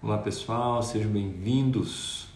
Olá pessoal, sejam bem-vindos.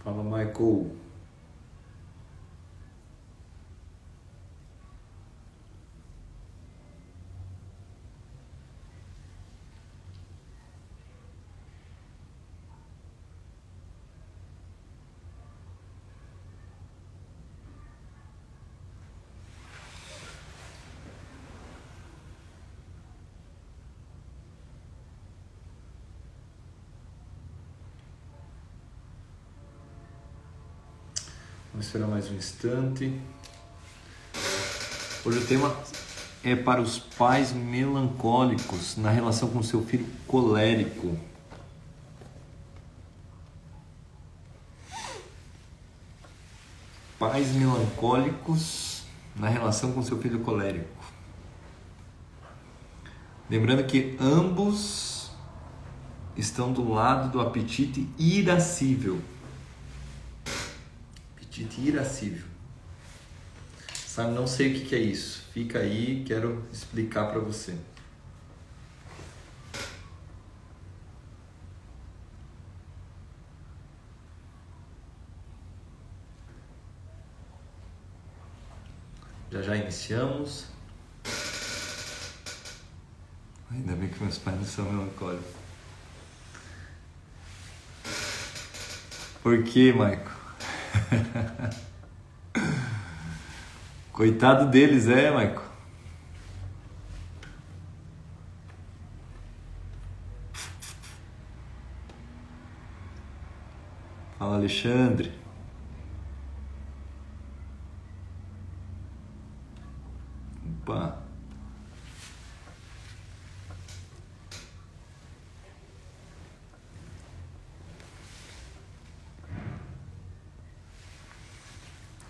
Fala, Michael. Vamos esperar mais um instante. Hoje o tema é para os pais melancólicos na relação com seu filho colérico. Pais melancólicos na relação com seu filho colérico. Lembrando que ambos estão do lado do apetite irascível. Apetite irascível. Sabe, não sei o que é isso. Fica aí, quero explicar para você. Já iniciamos. Ainda bem que meus pais não são melancólicos. Por quê, Maico? Coitado deles, Maico? Fala, Alexandre. Opa.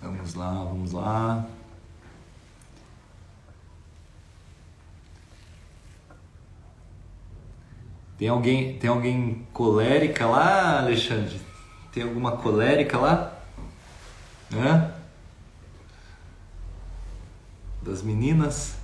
Vamos lá. Tem alguém colérica lá, Alexandre? Tem alguma colérica lá? Hã? Das meninas?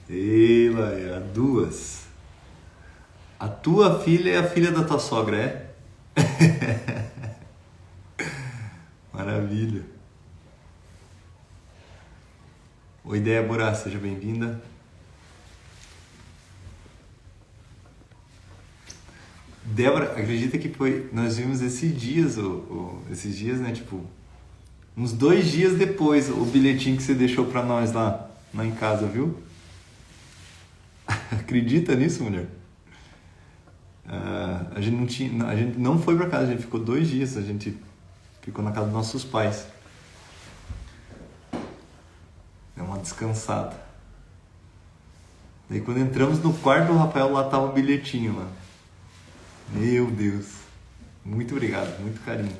Eila, é duas. A tua filha é a filha da tua sogra, é? Maravilha. Oi, Débora, seja bem-vinda. Débora, acredita que nós vimos esses dias, né, tipo, uns 2 dias depois, o bilhetinho que você deixou pra nós lá em casa, viu? Acredita nisso, mulher? A gente não foi pra casa, a gente ficou 2 dias, a gente ficou na casa dos nossos pais. Deu uma descansada. Daí quando entramos no quarto do Rafael, lá tava o bilhetinho lá. Meu Deus. Muito obrigado, muito carinho.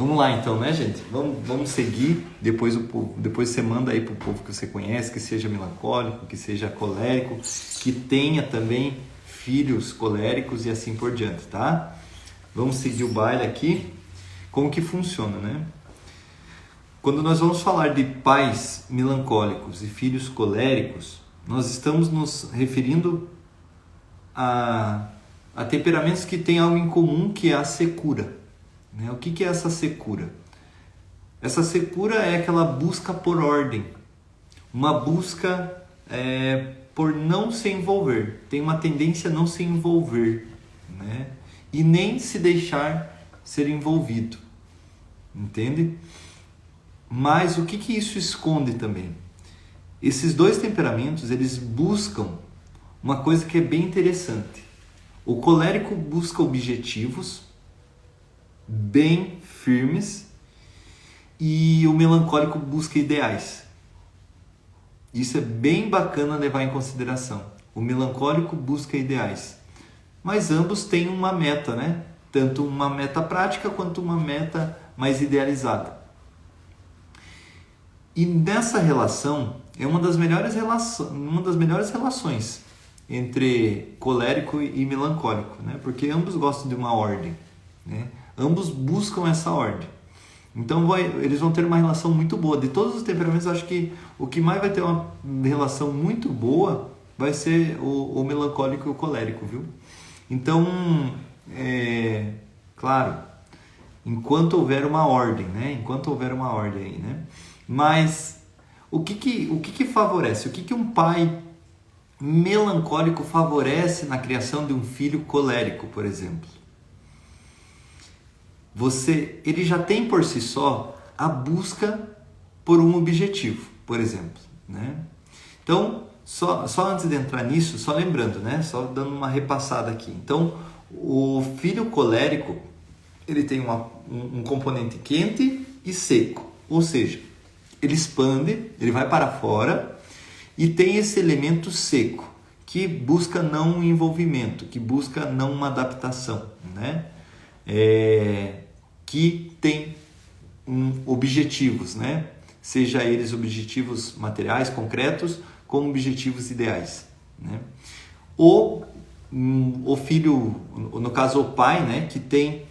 Vamos lá então, né, gente? Vamos seguir. Depois você manda aí pro povo que você conhece, que seja melancólico, que seja colérico, que tenha também filhos coléricos e assim por diante, tá? Vamos seguir o baile aqui. Como que funciona, né? Quando nós vamos falar de pais melancólicos e filhos coléricos, nós estamos nos referindo a temperamentos que têm algo em comum, que é a secura. Né? O que é essa secura? Essa secura é aquela busca por ordem, uma busca por não se envolver, tem uma tendência a não se envolver, né? E nem se deixar ser envolvido, entende? Mas o que isso esconde também? Esses dois temperamentos, eles buscam uma coisa que é bem interessante. O colérico busca objetivos bem firmes e o melancólico busca ideais. Isso é bem bacana levar em consideração. O melancólico busca ideais, mas ambos têm uma meta, né? Tanto uma meta prática quanto uma meta mais idealizada. E nessa relação é uma das melhores relações entre colérico e melancólico, né? Porque ambos gostam de uma ordem, né? Ambos buscam essa ordem. Então eles vão ter uma relação muito boa. De todos os temperamentos, eu acho que o que mais vai ter uma relação muito boa vai ser o melancólico e o colérico, viu? Então, claro, enquanto houver uma ordem, né? Enquanto houver uma ordem aí, né? Mas o que favorece? O que um pai melancólico favorece na criação de um filho colérico, por exemplo? Ele já tem por si só a busca por um objetivo, por exemplo, né? Então, só antes de entrar nisso, só lembrando, né? Só dando uma repassada aqui. Então, o filho colérico, ele tem um componente quente e seco, ou seja, ele expande, ele vai para fora e tem esse elemento seco, que busca não envolvimento, que busca não uma adaptação, né? Que tem objetivos, né? Seja eles objetivos materiais, concretos, como objetivos ideais, né? O filho, no caso o pai, né? Que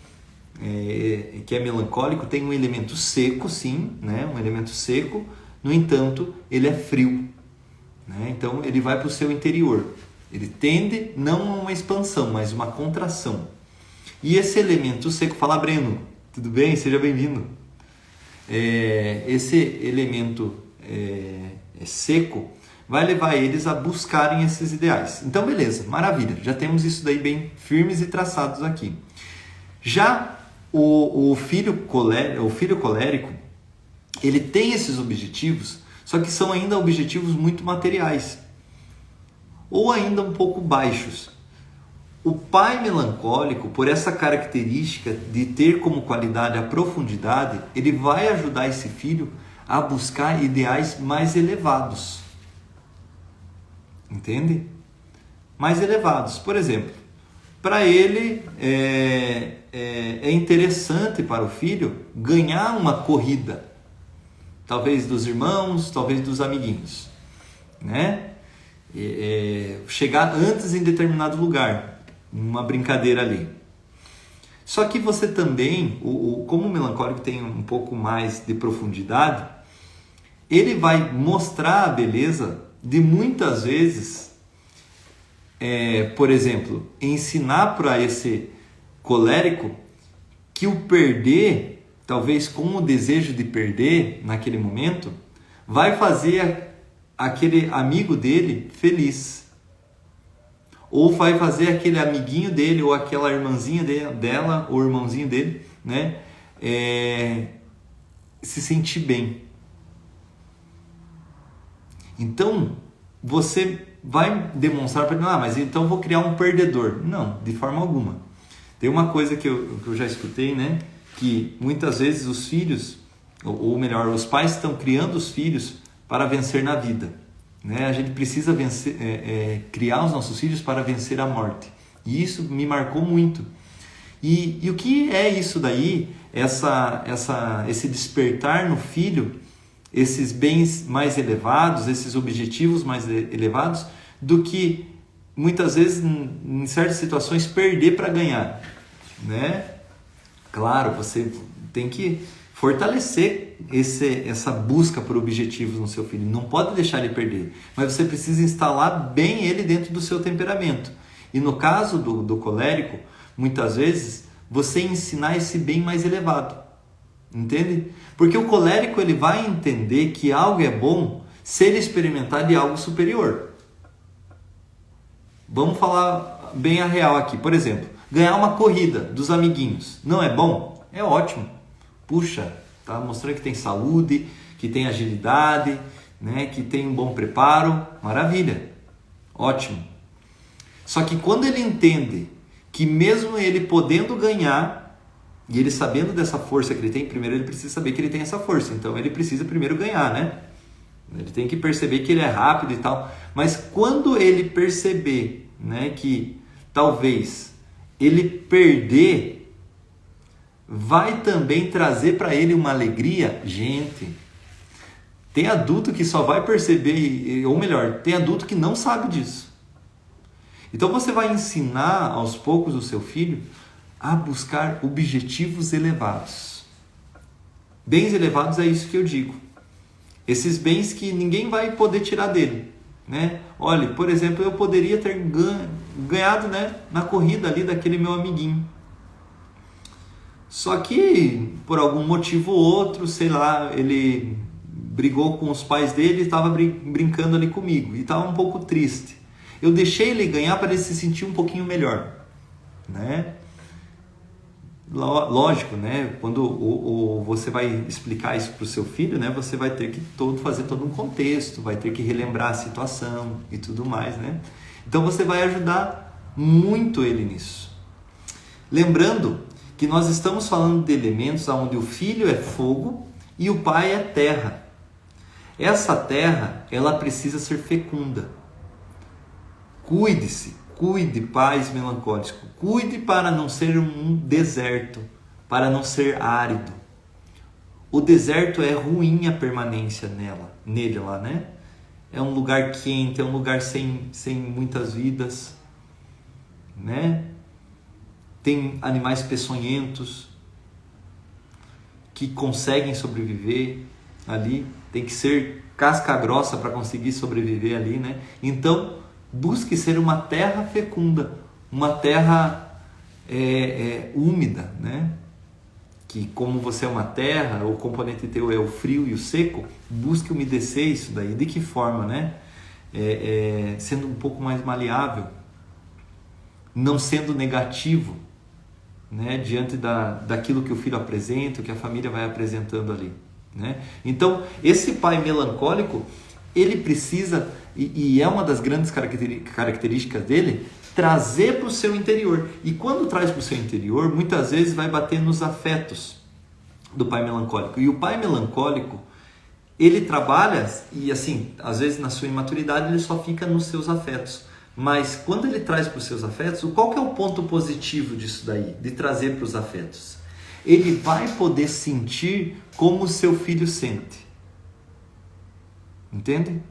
é melancólico, tem um elemento seco, sim, né? Um elemento seco, no entanto, ele é frio, né? Então ele vai para o seu interior, ele tende não a uma expansão, mas uma contração. E esse elemento seco, fala Breno, tudo bem? Seja bem-vindo. Esse elemento seco vai levar eles a buscarem esses ideais. Então, beleza, maravilha, já temos isso daí bem firmes e traçados aqui. Já o filho colérico, ele tem esses objetivos, só que são ainda objetivos muito materiais, ou ainda um pouco baixos. O pai melancólico, por essa característica de ter como qualidade a profundidade, ele vai ajudar esse filho a buscar ideais mais elevados. Entende? Mais elevados. Por exemplo, para ele é interessante para o filho ganhar uma corrida, talvez dos irmãos, talvez dos amiguinhos, né? Chegar antes em determinado lugar, uma brincadeira ali. Só que você também, como o melancólico tem um pouco mais de profundidade, ele vai mostrar a beleza de muitas vezes, por exemplo, ensinar para esse colérico que o perder, talvez com o desejo de perder naquele momento, vai fazer aquele amigo dele feliz. Ou vai fazer aquele amiguinho dele, ou aquela irmãzinha dela, ou irmãozinho dele, né? Se sentir bem. Então, você vai demonstrar para ele, mas então eu vou criar um perdedor. Não, de forma alguma. Tem uma coisa que eu já escutei, né? Que muitas vezes os filhos, ou melhor, os pais estão criando os filhos para vencer na vida. Né? A gente precisa criar os nossos filhos para vencer a morte. E isso me marcou muito. E o que é isso daí? Esse despertar no filho, esses bens mais elevados, esses objetivos mais elevados, do que muitas vezes, em certas situações, perder para ganhar, né? Claro, você tem que fortalecer essa busca por objetivos no seu filho. Não pode deixar ele perder, mas você precisa instalar bem ele dentro do seu temperamento. E no caso do colérico, muitas vezes, você ensinar esse bem mais elevado. Entende? Porque o colérico ele vai entender que algo é bom se ele experimentar de algo superior. Vamos falar bem a real aqui. Por exemplo, ganhar uma corrida dos amiguinhos. Não é bom? É ótimo. Puxa, tá mostrando que tem saúde, que tem agilidade, né? Que tem um bom preparo. Maravilha. Ótimo. Só que quando ele entende que mesmo ele podendo ganhar, e ele sabendo dessa força que ele tem, primeiro ele precisa saber que ele tem essa força. Então ele precisa primeiro ganhar, né? Ele tem que perceber que ele é rápido e tal. Mas quando ele perceber, né, que talvez ele perder, vai também trazer para ele uma alegria. Gente, tem adulto que só vai perceber, ou melhor, tem adulto que não sabe disso. Então você vai ensinar aos poucos o seu filho a buscar objetivos elevados. Bens elevados é isso que eu digo. Esses bens que ninguém vai poder tirar dele, né? Olha, por exemplo, eu poderia ter ganhado, né, na corrida ali daquele meu amiguinho. Só que, por algum motivo ou outro, sei lá, ele brigou com os pais dele e estava brincando ali comigo. E estava um pouco triste. Eu deixei ele ganhar para ele se sentir um pouquinho melhor, né? Lógico, né? Quando você vai explicar isso para o seu filho, né? Você vai ter que fazer todo um contexto, vai ter que relembrar a situação e tudo mais, né? Então você vai ajudar muito ele nisso. Lembrando que nós estamos falando de elementos onde o filho é fogo e o pai é terra. Essa terra, ela precisa ser fecunda. Cuide, pais melancólicos. Cuide para não ser um deserto, para não ser árido. O deserto é ruim a permanência nele lá, né? É um lugar quente, é um lugar sem muitas vidas, né? Tem animais peçonhentos que conseguem sobreviver ali. Tem que ser casca grossa para conseguir sobreviver ali, né? Então, busque ser uma terra fecunda, uma terra úmida, né? Que como você é uma terra, o componente teu é o frio e o seco, busque umedecer isso daí. De que forma, né? Sendo um pouco mais maleável, não sendo negativo, né? Diante daquilo que o filho apresenta, que a família vai apresentando ali, né? Então, esse pai melancólico, ele precisa, e é uma das grandes características dele, trazer para o seu interior. E quando traz para o seu interior, muitas vezes vai bater nos afetos do pai melancólico. E o pai melancólico, ele trabalha, e assim, às vezes na sua imaturidade ele só fica nos seus afetos. Mas quando ele traz para os seus afetos, qual que é o ponto positivo disso daí, de trazer para os afetos? Ele vai poder sentir como o seu filho sente. Entende?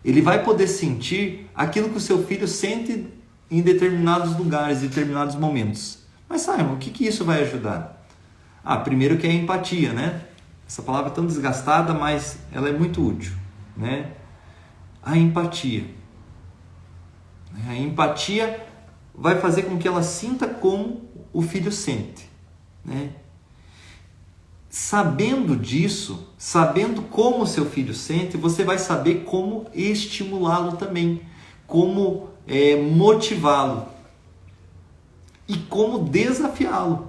Ele vai poder sentir aquilo que o seu filho sente em determinados lugares, em determinados momentos. Mas Simon, o que isso vai ajudar? Primeiro que é a empatia, né? Essa palavra é tão desgastada, mas ela é muito útil, né? A empatia. A empatia vai fazer com que ela sinta como o filho sente, né? Sabendo disso, sabendo como o seu filho sente, você vai saber como estimulá-lo também, como motivá-lo e como desafiá-lo.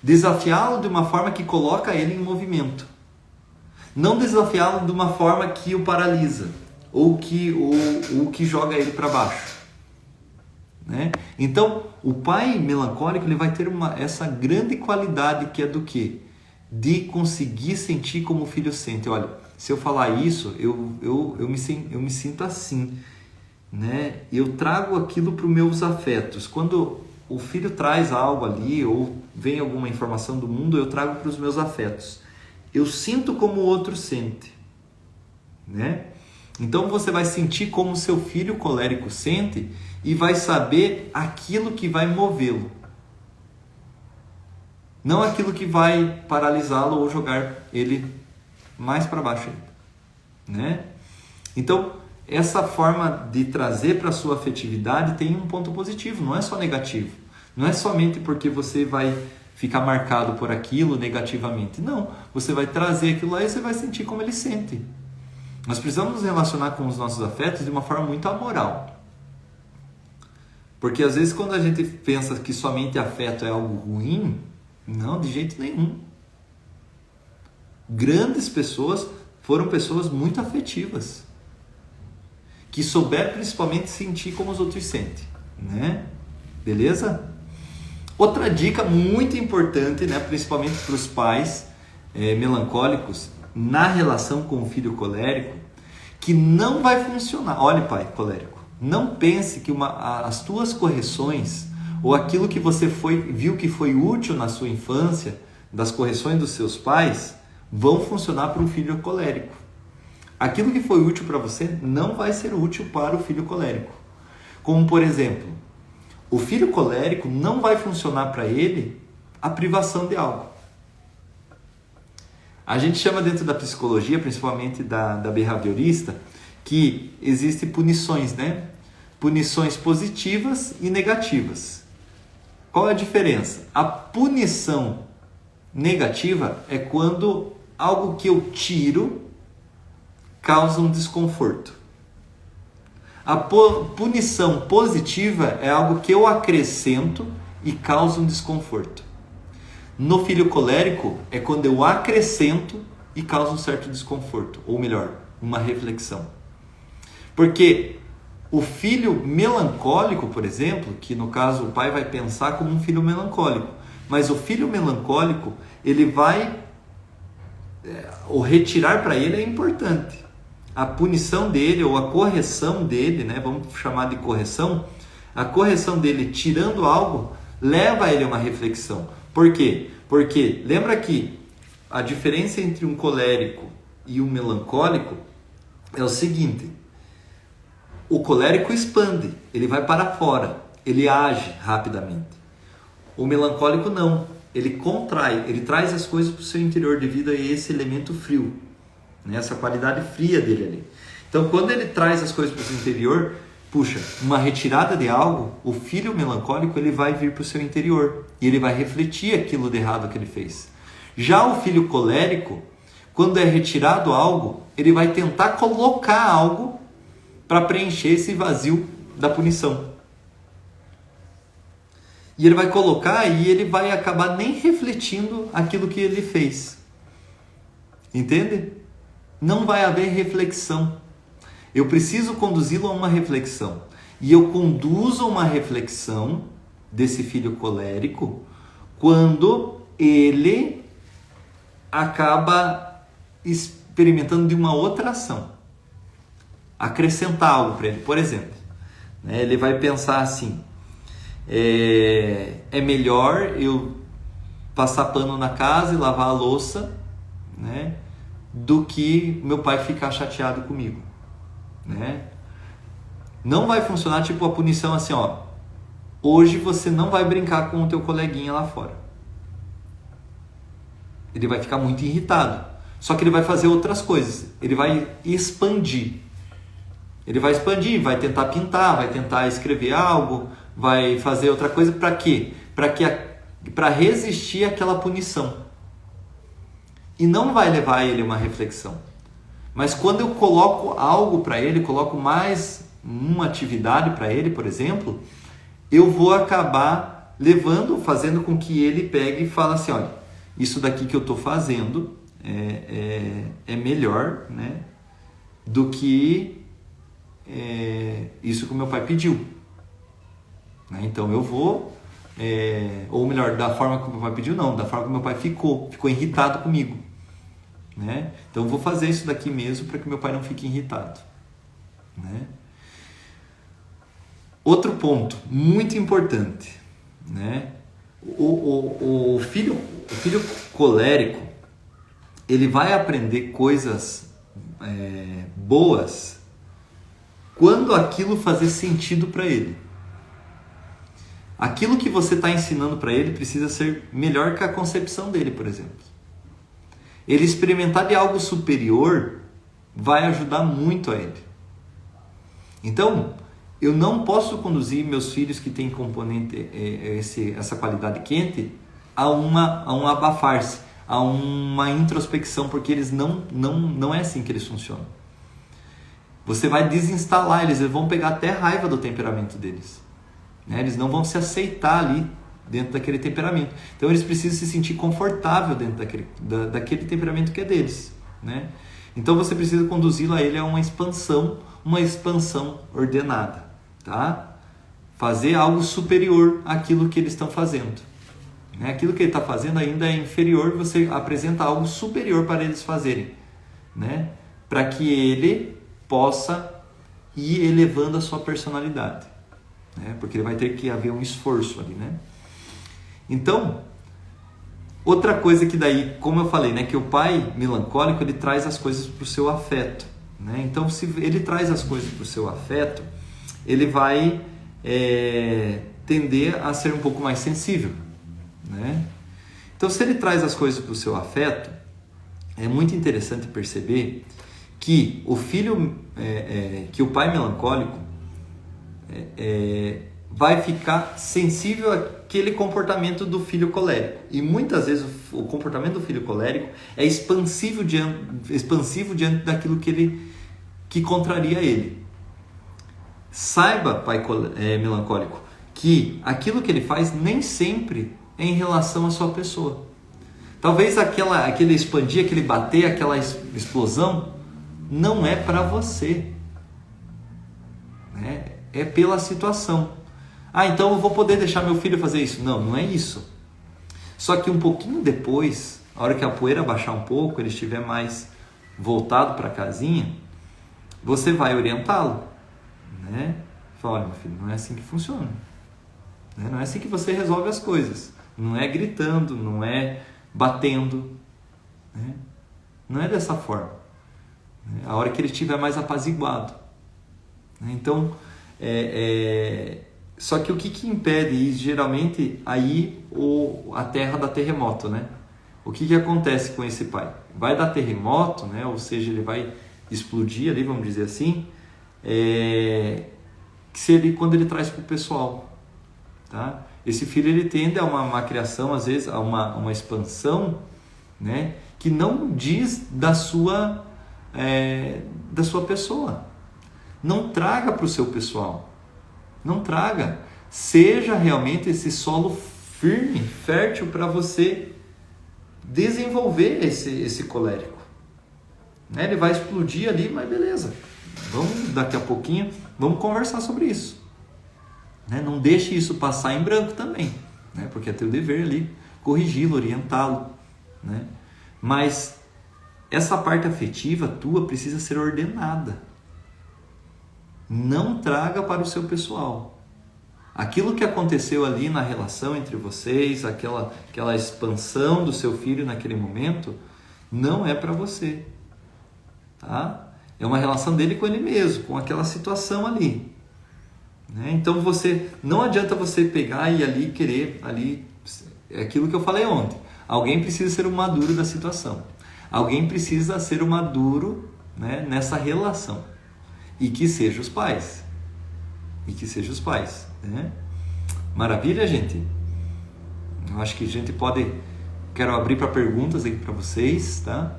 Desafiá-lo de uma forma que coloca ele em movimento. Não desafiá-lo de uma forma que o paralisa ou que joga ele para baixo, né? Então, o pai melancólico ele vai ter essa grande qualidade que é do quê? De conseguir sentir como o filho sente. Olha, se eu falar isso, eu me sinto assim, né? Eu trago aquilo para os meus afetos. Quando o filho traz algo ali, ou vem alguma informação do mundo, eu trago para os meus afetos. Eu sinto como o outro sente, né? Então você vai sentir como seu filho colérico sente e vai saber aquilo que vai movê-lo. Não aquilo que vai paralisá-lo ou jogar ele mais para baixo ainda, né? Então, essa forma de trazer para a sua afetividade tem um ponto positivo, não é só negativo. Não é somente porque você vai ficar marcado por aquilo negativamente. Não, você vai trazer aquilo lá e você vai sentir como ele sente. Nós precisamos nos relacionar com os nossos afetos de uma forma muito amoral. Porque às vezes quando a gente pensa que somente afeto é algo ruim, não, de jeito nenhum. Grandes pessoas foram pessoas muito afetivas, que souberam principalmente sentir como os outros sentem, né? Beleza? Outra dica muito importante, né, principalmente para os pais melancólicos, na relação com o filho colérico, que não vai funcionar. Olha, pai colérico, não pense que as tuas correções ou aquilo que você viu que foi útil na sua infância, das correções dos seus pais, vão funcionar para um filho colérico. Aquilo que foi útil para você não vai ser útil para o filho colérico. Como, por exemplo, o filho colérico não vai funcionar para ele a privação de algo. A gente chama dentro da psicologia, principalmente da behaviorista, que existem punições, né? Punições positivas e negativas. Qual é a diferença? A punição negativa é quando algo que eu tiro causa um desconforto. A punição positiva é algo que eu acrescento e causa um desconforto. No filho colérico é quando eu acrescento e causa um certo desconforto, ou melhor, uma reflexão. Porque o filho melancólico, por exemplo, que no caso o pai vai pensar como um filho melancólico, mas o filho melancólico, ele vai, o retirar para ele é importante. A punição dele ou a correção dele, né, vamos chamar de correção, a correção dele tirando algo leva ele a uma reflexão. Por quê? Porque lembra que a diferença entre um colérico e um melancólico é o seguinte: o colérico expande, ele vai para fora, ele age rapidamente. O melancólico não, ele contrai, ele traz as coisas para o seu interior devido a esse elemento frio, né? Essa qualidade fria dele ali. Então, quando ele traz as coisas para o seu interior, puxa, uma retirada de algo, o filho melancólico ele vai vir para o seu interior e ele vai refletir aquilo de errado que ele fez. Já o filho colérico, quando é retirado algo, ele vai tentar colocar algo para preencher esse vazio da punição. E ele vai colocar e ele vai acabar nem refletindo aquilo que ele fez. Entende? Não vai haver reflexão. Eu preciso conduzi-lo a uma reflexão. E eu conduzo uma reflexão desse filho colérico quando ele acaba experimentando de uma outra ação. Acrescentar algo para ele. Por exemplo, né, ele vai pensar assim: é melhor eu passar pano na casa e lavar a louça, né, do que meu pai ficar chateado comigo, né? Não vai funcionar tipo a punição assim, ó: hoje você não vai brincar com o teu coleguinha lá fora. Ele vai ficar muito irritado. Só que ele vai fazer outras coisas. Ele vai expandir. Ele vai expandir, vai tentar pintar, vai tentar escrever algo, vai fazer outra coisa. Para quê? Para resistir àquela punição. E não vai levar ele a uma reflexão. Mas quando eu coloco algo para ele, coloco mais uma atividade para ele, por exemplo, eu vou acabar fazendo com que ele pegue e fale assim: olha, isso daqui que eu estou fazendo é melhor, né, do que isso que o meu pai pediu. Né? Então eu vou, ou melhor, da forma que o meu pai pediu, não, da forma que o meu pai ficou irritado comigo. Né? Então eu vou fazer isso daqui mesmo para que meu pai não fique irritado. Né? Outro ponto muito importante, né? O filho colérico, ele vai aprender coisas boas quando aquilo fazer sentido para ele. Aquilo que você está ensinando para ele precisa ser melhor que a concepção dele, por exemplo. Ele experimentar de algo superior vai ajudar muito a ele. Então, eu não posso conduzir meus filhos que têm componente, essa qualidade quente, a um abafar-se, a uma introspecção, porque eles não é assim que eles funcionam. Você vai desinstalar eles vão pegar até raiva do temperamento deles. Né? Eles não vão se aceitar ali dentro daquele temperamento. Então eles precisam se sentir confortável dentro daquele temperamento que é deles. Né? Então você precisa conduzi-lo a ele a uma expansão ordenada. Tá? Fazer algo superior àquilo que eles estão fazendo. Né? Aquilo que ele está fazendo ainda é inferior, você apresenta algo superior para eles fazerem. Né? Para que ele possa ir elevando a sua personalidade, né? Porque ele vai ter que haver um esforço ali, né? Então, outra coisa que daí, como eu falei, né, que o pai melancólico, ele traz as coisas para o seu afeto, né? Então, se ele traz as coisas para o seu afeto, ele vai tender a ser um pouco mais sensível, né? Então, se ele traz as coisas para o seu afeto, é muito interessante perceber que o filho, que o pai melancólico vai ficar sensível àquele comportamento do filho colérico. E muitas vezes o comportamento do filho colérico é expansivo diante daquilo que contraria ele. Saiba, pai melancólico, que aquilo que ele faz nem sempre é em relação à sua pessoa. Talvez aquele expandir, aquele bater, aquela explosão não é para você, né? É pela situação. Então eu vou poder deixar meu filho fazer isso? Não é isso. Só que um pouquinho depois, a hora que a poeira baixar um pouco, ele estiver mais voltado para a casinha, você vai orientá-lo, né? Fala, olha, meu filho, não é assim que funciona, né? Não é assim que você resolve as coisas. Não é gritando, não é batendo, né? Não é dessa forma. A hora que ele estiver mais apaziguado. Então, só que o que impede isso? Geralmente, aí a terra dá terremoto, né? O que acontece com esse pai? Vai dar terremoto, né? Ou seja, ele vai explodir ali, vamos dizer assim, quando ele traz para o pessoal. Tá? Esse filho, ele tende a uma criação, às vezes, a uma expansão, né? Que não diz da sua pessoa. Não traga para o seu pessoal. Não traga. Seja realmente esse solo firme, fértil para você desenvolver esse colérico. Né? Ele vai explodir ali, mas beleza. Vamos, daqui a pouquinho, vamos conversar sobre isso. Né? Não deixe isso passar em branco também. Né? Porque é teu dever ali corrigi-lo, orientá-lo. Né? Mas essa parte afetiva tua precisa ser ordenada. Não traga para o seu pessoal. Aquilo que aconteceu ali na relação entre vocês, aquela expansão do seu filho naquele momento, não é para você. Tá? É uma relação dele com ele mesmo, com aquela situação ali. Né? Então não adianta você pegar e ali querer, é aquilo que eu falei ontem. Alguém precisa ser o maduro da situação. Alguém precisa ser o maduro, né, nessa relação. E que seja os pais. Né? Maravilha, gente? Eu acho que a gente pode... Quero abrir para perguntas aqui para vocês, tá?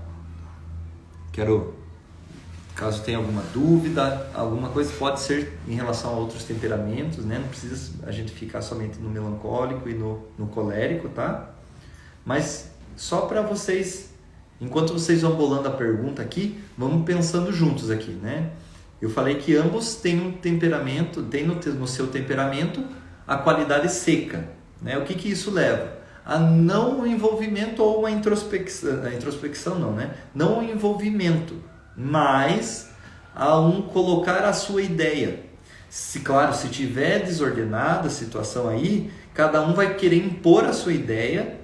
Caso tenha alguma dúvida, alguma coisa, pode ser em relação a outros temperamentos, né? Não precisa a gente ficar somente no melancólico e no colérico, tá? Mas só para vocês, enquanto vocês vão bolando a pergunta aqui, vamos pensando juntos aqui, né? Eu falei que ambos têm um temperamento, tem no seu temperamento a qualidade seca, né? O que isso leva? A não envolvimento ou uma introspecção, a introspecção não, né? Não o envolvimento, mas a colocar a sua ideia. Claro, se tiver desordenada a situação aí, cada um vai querer impor a sua ideia,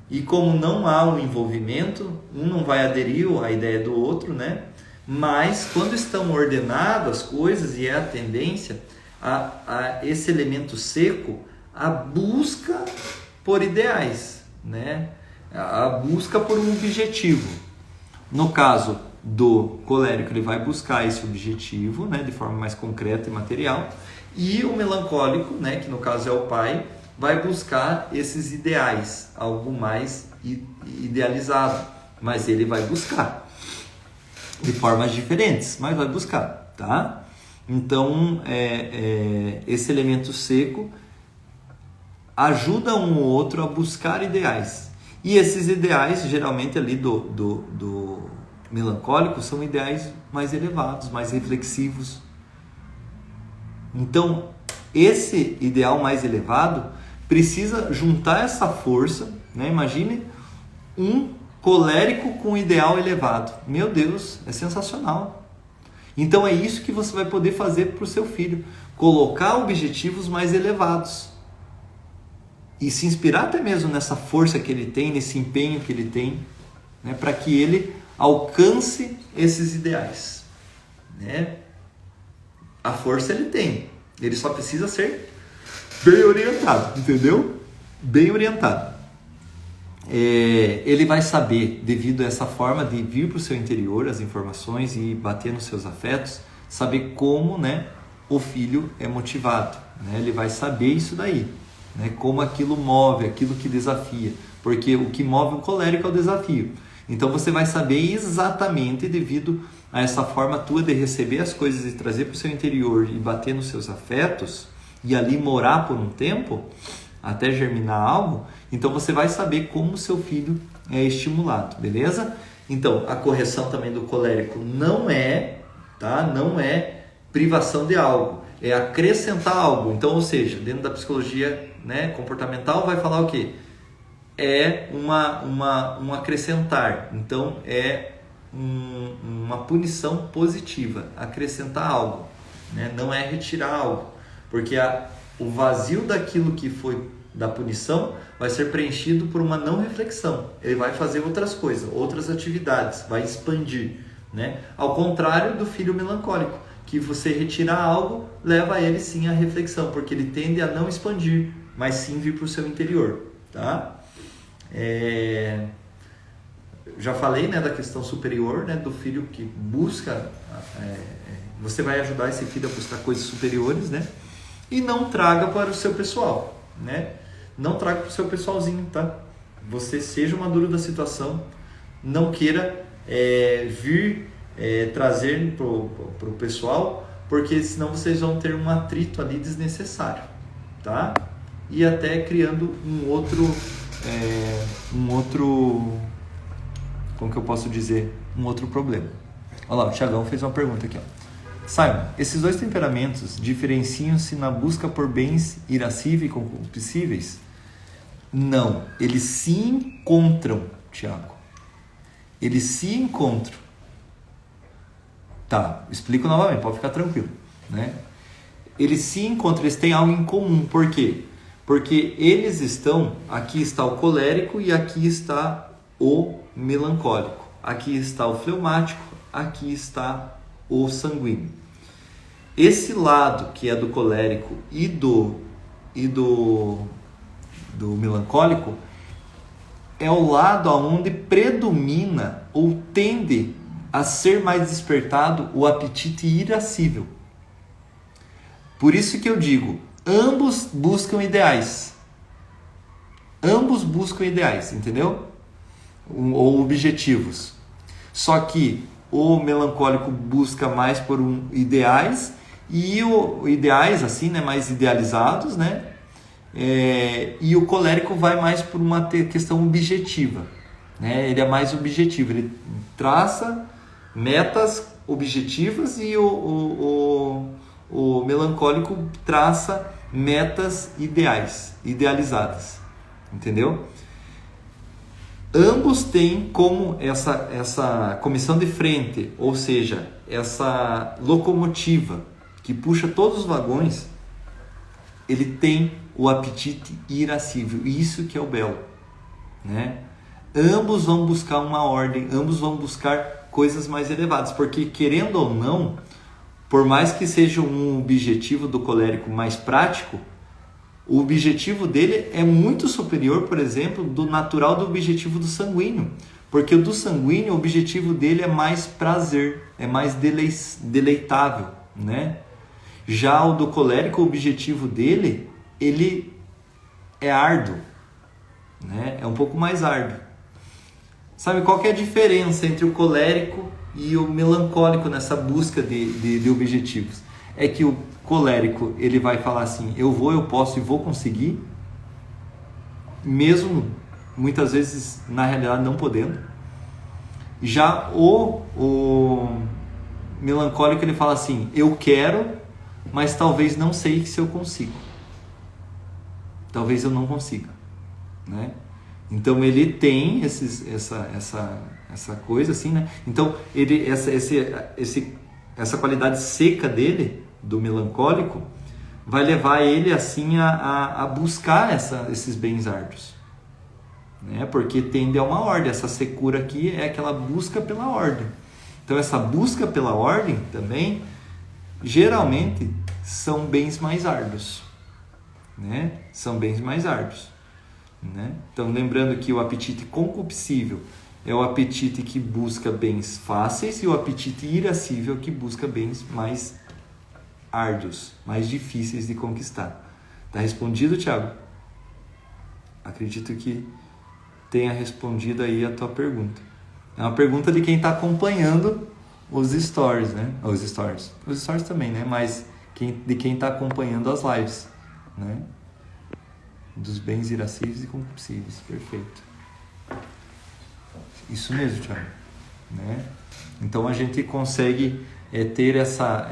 e como não há um envolvimento, um não vai aderir à ideia do outro, né? Mas quando estão ordenadas as coisas, e é a tendência, a esse elemento seco, a busca por ideais, né? A busca por um objetivo. No caso do colérico, ele vai buscar esse objetivo, né, de forma mais concreta e material, e o melancólico, né, que no caso é o pai, vai buscar esses ideais, algo mais idealizado, mas ele vai buscar de formas diferentes, mas vai buscar, tá? Então, esse elemento seco ajuda um ou outro a buscar ideais. E esses ideais, geralmente ali do melancólico, são ideais mais elevados, mais reflexivos. Então, esse ideal mais elevado precisa juntar essa força, né? Imagine um colérico com um ideal elevado. Meu Deus, é sensacional. Então é isso que você vai poder fazer para o seu filho. Colocar objetivos mais elevados. E se inspirar até mesmo nessa força que ele tem, nesse empenho que ele tem, né? Para que ele alcance esses ideais. Né? A força ele tem. Ele só precisa ser bem orientado, entendeu? Bem orientado. Ele vai saber, devido a essa forma de vir para o seu interior as informações e bater nos seus afetos, saber como, né, o filho é motivado. Né? Ele vai saber isso daí, né? Como aquilo move, aquilo que desafia. Porque o que move o colérico é o desafio. Então você vai saber exatamente, devido a essa forma tua de receber as coisas e trazer para o seu interior e bater nos seus afetos, e ali morar por um tempo, até germinar algo, então você vai saber como o seu filho é estimulado, beleza? Então, a correção também do colérico não é privação de algo, é acrescentar algo. Então, ou seja, dentro da psicologia, né, comportamental, vai falar o quê? É um acrescentar. Então, é uma punição positiva, acrescentar algo, né? Não é retirar algo. Porque o vazio daquilo que foi da punição vai ser preenchido por uma não reflexão. Ele vai fazer outras coisas, outras atividades, vai expandir, né? Ao contrário do filho melancólico, que você retirar algo leva ele sim à reflexão, porque ele tende a não expandir, mas sim vir para o seu interior, tá? Já falei, né, da questão superior, né, do filho que busca. Você vai ajudar esse filho a buscar coisas superiores, né? E não traga para o seu pessoal, né? Não traga para o seu pessoalzinho, tá? Você seja maduro da situação, não queira vir trazer para o pessoal, porque senão vocês vão ter um atrito ali desnecessário, tá? E até criando um outro, como que eu posso dizer? Um outro problema. Olha lá, o Thiagão fez uma pergunta aqui, ó. Simon, esses dois temperamentos diferenciam-se na busca por bens irascíveis e concupiscíveis? Não, eles se encontram, Tiago. Eles se encontram. Tá, explico novamente, pode ficar tranquilo, né? Eles se encontram, eles têm algo em comum. Por quê? Porque eles estão, aqui está o colérico e aqui está o melancólico. Aqui está o fleumático, aqui está o sanguíneo. Esse lado que é do colérico e do melancólico é o lado onde predomina ou tende a ser mais despertado o apetite irascível. Por isso que eu digo, ambos buscam ideais. Ambos buscam ideais, entendeu? Ou objetivos. Só que o melancólico busca mais por ideais, e ideais assim, né, mais idealizados, né? E o colérico vai mais por uma questão objetiva, né? Ele é mais objetivo, ele traça metas objetivas, e o melancólico traça metas idealizadas, entendeu? Ambos têm como essa comissão de frente, ou seja, essa locomotiva que puxa todos os vagões, ele tem o apetite irascível. Isso que é o belo, né? Ambos vão buscar uma ordem, ambos vão buscar coisas mais elevadas, porque querendo ou não, por mais que seja um objetivo do colérico mais prático, o objetivo dele é muito superior, por exemplo, do natural do objetivo do sanguíneo. Porque o do sanguíneo, o objetivo dele é mais prazer, é mais deleitável, né? Já o do colérico, o objetivo dele, ele é árduo, né? É um pouco mais árduo. Sabe qual que é a diferença entre o colérico e o melancólico nessa busca de objetivos? É que o colérico, ele vai falar assim, eu vou, eu posso e vou conseguir, mesmo muitas vezes na realidade não podendo. Já o melancólico, ele fala assim, eu quero, mas talvez não sei se eu consigo. Talvez eu não consiga, né? Então ele tem essa coisa assim, né? Então ele essa qualidade seca dele, do melancólico, vai levar ele assim a buscar esses bens árduos, né? Porque tende a uma ordem. Essa secura aqui é aquela busca pela ordem. Então essa busca pela ordem também geralmente são bens mais árduos, né? São bens mais árduos, né? Então lembrando que o apetite concupiscível é o apetite que busca bens fáceis e o apetite irascível que busca bens mais árduos, mais difíceis de conquistar. Tá respondido, Thiago? Acredito que tenha respondido aí a tua pergunta. É uma pergunta de quem está acompanhando os stories, né? Os stories também, né? Mas de quem está acompanhando as lives, né? Dos bens irascíveis e concupiscíveis. Perfeito. Isso mesmo, Thiago, né? Então a gente consegue ter essa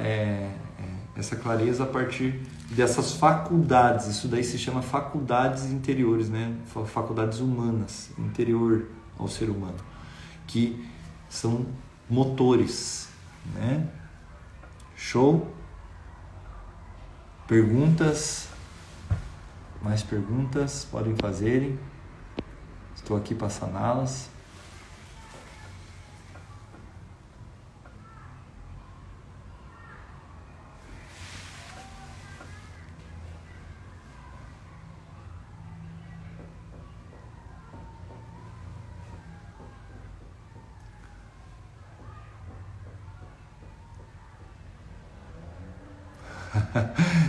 clareza a partir dessas faculdades. Isso daí se chama faculdades interiores, né? Faculdades humanas, interior ao ser humano, que são motores, né? Show? Perguntas? Mais perguntas? Podem fazerem. Estou aqui para saná-las.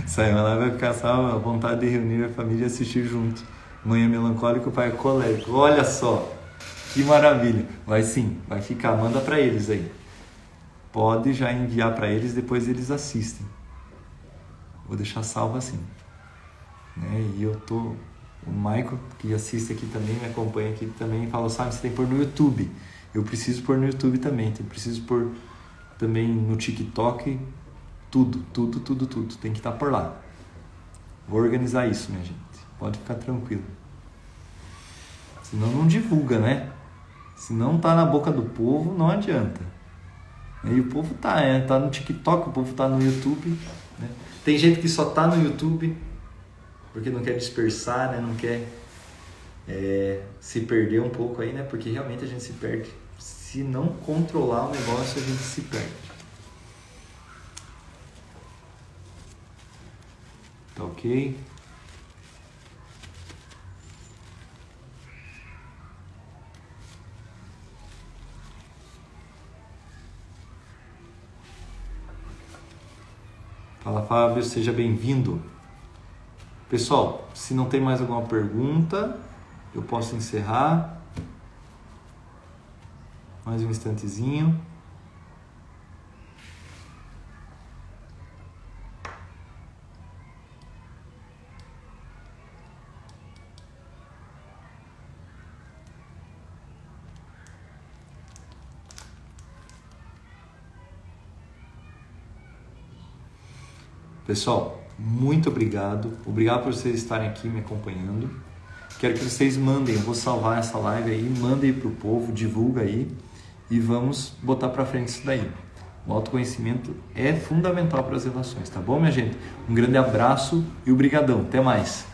Saiu lá, vai ficar só a vontade de reunir a família e assistir junto. Mãe é melancólica, o pai é colérico. Olha só, que maravilha. Vai sim, vai ficar. Manda para eles aí. Pode já enviar para eles, depois eles assistem. Vou deixar salvo assim, né? E o Michael, que assiste aqui também, me acompanha aqui também, falou, sabe, você tem que pôr no YouTube. Eu preciso pôr no YouTube também. Eu preciso pôr também no TikTok. Tudo. Tem que estar por lá. Vou organizar isso, minha gente. Pode ficar tranquilo. Senão não divulga, né? Se não tá na boca do povo, não adianta. E o povo tá no TikTok, o povo tá no YouTube, né? Tem gente que só tá no YouTube porque não quer dispersar, né? Não quer se perder um pouco aí, né? Porque realmente a gente se perde. Se não controlar o negócio, a gente se perde. Tá ok? Fala, Fábio, seja bem-vindo. Pessoal, se não tem mais alguma pergunta, eu posso encerrar. Mais um instantezinho. Pessoal, muito obrigado. Obrigado por vocês estarem aqui me acompanhando. Quero que vocês mandem, eu vou salvar essa live aí, mandem para o povo, divulga aí e vamos botar para frente isso daí, O autoconhecimento é fundamental para as relações, tá bom, minha gente? Um grande abraço e obrigadão. Até mais.